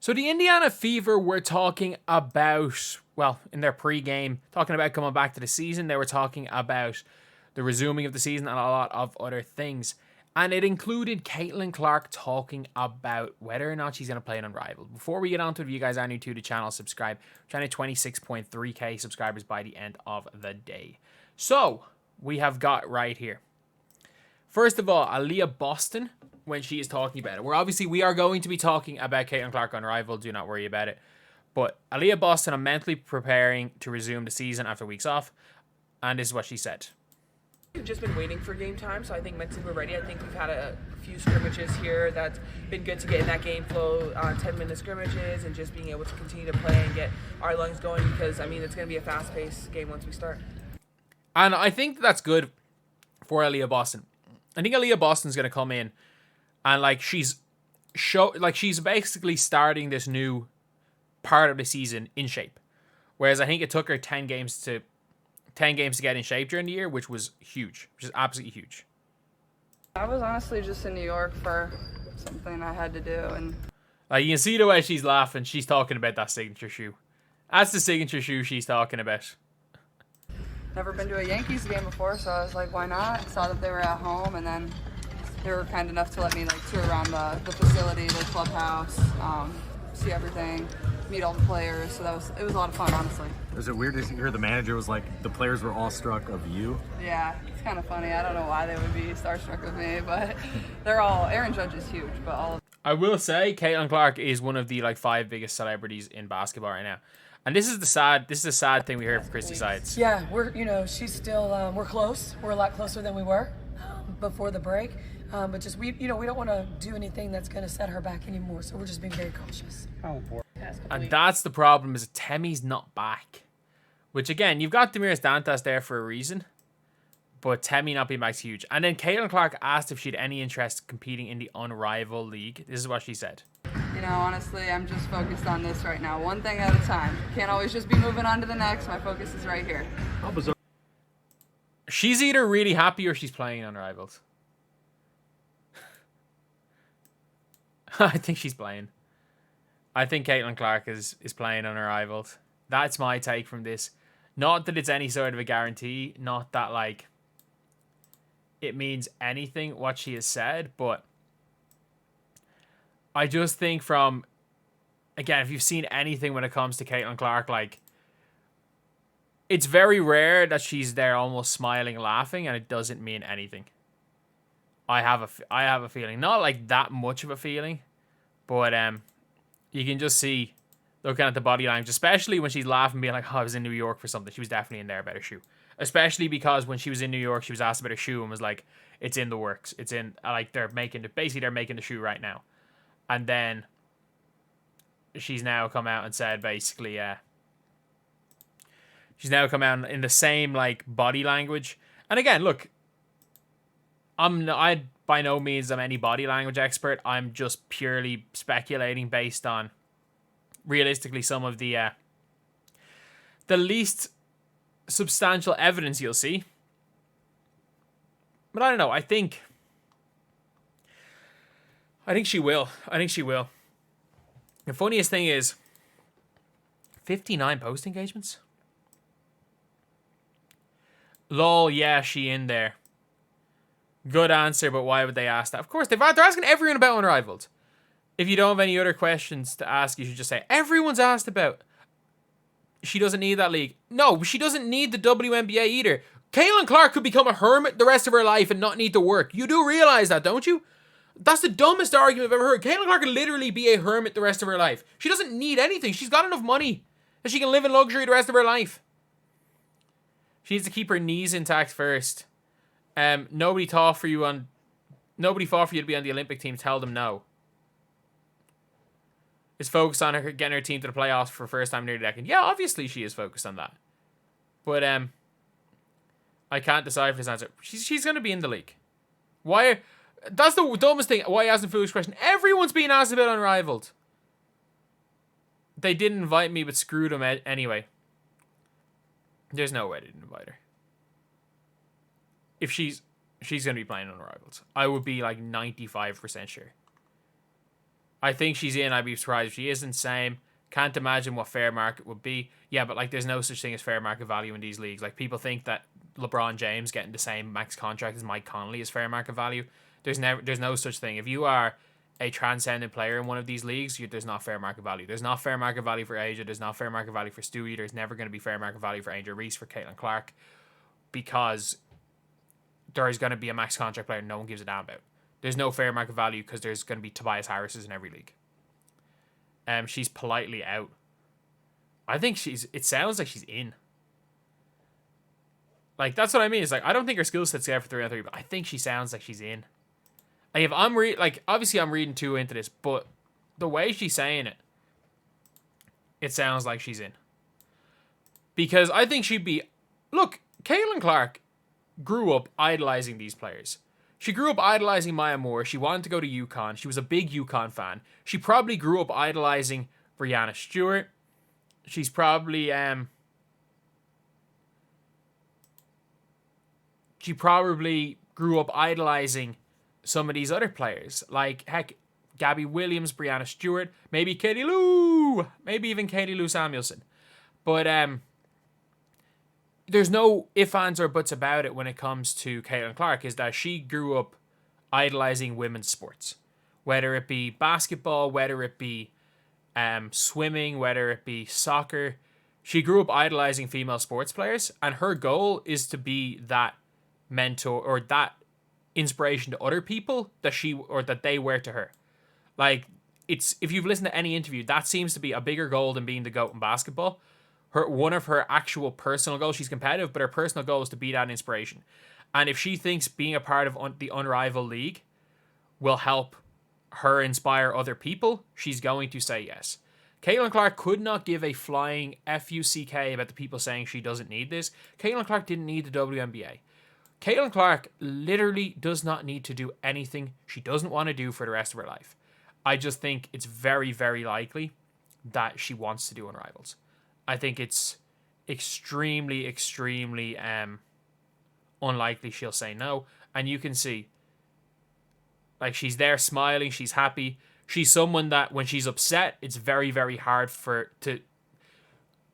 So the Indiana Fever were talking about, well, in their pre-game, talking about coming back to the season. They were talking about the resuming of the season and a lot of other things. And it included Caitlin Clark talking about whether or not she's going to play in Unrivaled. Before we get on to it, if you guys are new to the channel, subscribe. We're trying to 26.3k subscribers by the end of the day. So, we have got right here. First of all, Aaliyah Boston, when she is talking about it. We are going to be talking about Caitlin Clark on Unrivaled. Do not worry about it. But Aaliyah Boston, I'm mentally preparing to resume the season after weeks off. And this is what she said. We've just been waiting for game time, so I think mentally we're ready. I think we've had a few scrimmages here that's been good to get in that game flow, 10-minute scrimmages, and just being able to continue to play and get our lungs going because, I mean, it's going to be a fast-paced game once we start. And I think that's good for Aaliyah Boston. I think Aaliyah Boston's going to come in and, she's basically starting this new part of the season in shape. Whereas I think it took her 10 games to get in shape during the year, which was huge, which is absolutely huge. I was honestly just in New York for something I had to do, and you can see the way she's laughing. She's talking about that signature shoe. That's the signature shoe she's talking about. never been to a Yankees game before, so I was like, why not? Saw that they were at home, and then they were kind enough to let me tour around the facility, the clubhouse, see everything, meet all the players. So it was a lot of fun, honestly. Was it weird to hear the manager was like, the players were all struck of you? Yeah, it's kind of funny. I don't know why they would be starstruck of me, but they're all, Aaron Judge is huge, but all of I will say Caitlin Clark is one of the 5 biggest celebrities in basketball right now. And this is a sad thing we heard from Christy Sides. Yeah, she's still, we're close. We're a lot closer than we were before the break. But just, we don't want to do anything that's going to set her back anymore. So we're just being very cautious. And that's the problem, is that Temi's not back. Which, again, you've got Demiris Dantas there for a reason. But Temi not being back is huge. And then Caitlin Clark asked if she had any interest competing in the Unrivaled League. This is what she said. Honestly, I'm just focused on this right now. One thing at a time. Can't always just be moving on to the next. My focus is right here. She's either really happy or she's playing Unrivaled. I think she's playing. I think Caitlin Clark is playing Unrivaled. That's my take from this. Not that it's any sort of a guarantee. Not that, it means anything what she has said, but I just think from, again, if you've seen anything when it comes to Caitlin Clark, it's very rare that she's there almost smiling, laughing, and it doesn't mean anything. I have a feeling. Not that much of a feeling, but you can just see, looking at the body language, especially when she's laughing, being like, oh, I was in New York for something. She was definitely in there about her shoe. Especially because when she was in New York, she was asked about her shoe and was like, it's in the works. It's in, they're making the shoe right now. And then she's now come out and said basically, she's now come out in the same body language. And again, look, I by no means am any body language expert. I'm just purely speculating based on realistically some of the least substantial evidence you'll see. But I don't know. I think she will. The funniest thing is 59 post engagements. Lol, yeah, she in there. Good answer, but why would they ask that? Of course, they're asking everyone about Unrivaled. If you don't have any other questions to ask, you should just say, everyone's asked about. She doesn't need that league. No, she doesn't need the WNBA either. Caitlin Clark could become a hermit the rest of her life and not need to work. You do realize that, don't you? That's the dumbest argument I've ever heard. Caitlin Clark could literally be a hermit the rest of her life. She doesn't need anything. She's got enough money that she can live in luxury the rest of her life. She needs to keep her knees intact first. Nobody fought for you to be on the Olympic team. Tell them no. Is focused on her getting her team to the playoffs for the first time in nearly a decade. Yeah, obviously she is focused on that. But I can't decide for this answer. She's going to be in the league. Why? That's the dumbest thing. Why ask a foolish question? Everyone's being asked about Unrivaled. They didn't invite me, but screwed them anyway. There's no way they didn't invite her. If she's going to be playing Unrivaled, I would be 95% sure. I think she's in. I'd be surprised if she isn't. Same. Can't imagine what fair market would be. Yeah, but like, there's no such thing as fair market value in these leagues. Like, people think that LeBron James getting the same max contract as Mike Conley is fair market value. There's no such thing. If you are a transcendent player in one of these leagues, there's not fair market value. There's not fair market value for Asia. There's not fair market value for Steward. There's never going to be fair market value for Angel Reese, for Caitlin Clark, because there is going to be a max contract player no one gives a damn about. There's no fair market value because there's going to be Tobias Harris's in every league. She's politely out. I think it sounds like she's in. Like, that's what I mean. It's like, I don't think her skill set's there for 3-on-3, but I think she sounds like she's in. Like, if I'm obviously I'm reading too into this, but the way she's saying it, it sounds like she's in. Because I think she'd be... Look, Caitlin Clark grew up idolizing these players. She grew up idolizing Maya Moore. She wanted to go to UConn. She was a big UConn fan. She probably grew up idolizing Breanna Stewart. She's probably... She probably grew up idolizing some of these other players. Like, heck, Gabby Williams, Breanna Stewart, maybe Katie Lou, maybe even Katie Lou Samuelson. But there's no ifs, ands, or buts about it when it comes to Caitlin Clark, is that she grew up idolizing women's sports. Whether it be basketball, whether it be swimming, whether it be soccer. She grew up idolizing female sports players, and her goal is to be that mentor or that inspiration to other people that they were to her. Like, it's, if you've listened to any interview, that seems to be a bigger goal than being the GOAT in basketball. One of her actual personal goals, she's competitive, but her personal goal is to be that inspiration. And if she thinks being a part of the Unrivaled League will help her inspire other people, she's going to say yes. Caitlin Clark could not give a flying F-U-C-K about the people saying she doesn't need this. Caitlin Clark didn't need the WNBA. Caitlin Clark literally does not need to do anything she doesn't want to do for the rest of her life. I just think it's very, very likely that she wants to do Unrivaled. I think it's extremely, extremely unlikely she'll say no. And you can see, like, she's there smiling, she's happy. She's someone that when she's upset, it's very, very hard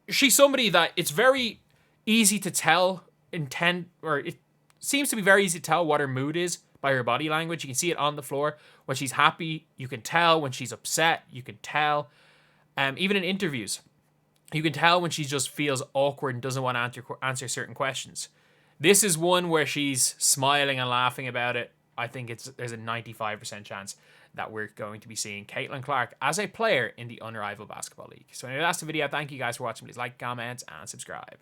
she's somebody that it's very easy to tell it seems to be very easy to tell what her mood is by her body language. You can see it on the floor. When she's happy, you can tell. When she's upset, you can tell. Even in interviews, you can tell when she just feels awkward and doesn't want to answer certain questions. This is one where she's smiling and laughing about it. I think there's a 95% chance that we're going to be seeing Caitlin Clark as a player in the Unrivaled Basketball League. So anyway, that's the video. Thank you guys for watching. Please like, comment, and subscribe.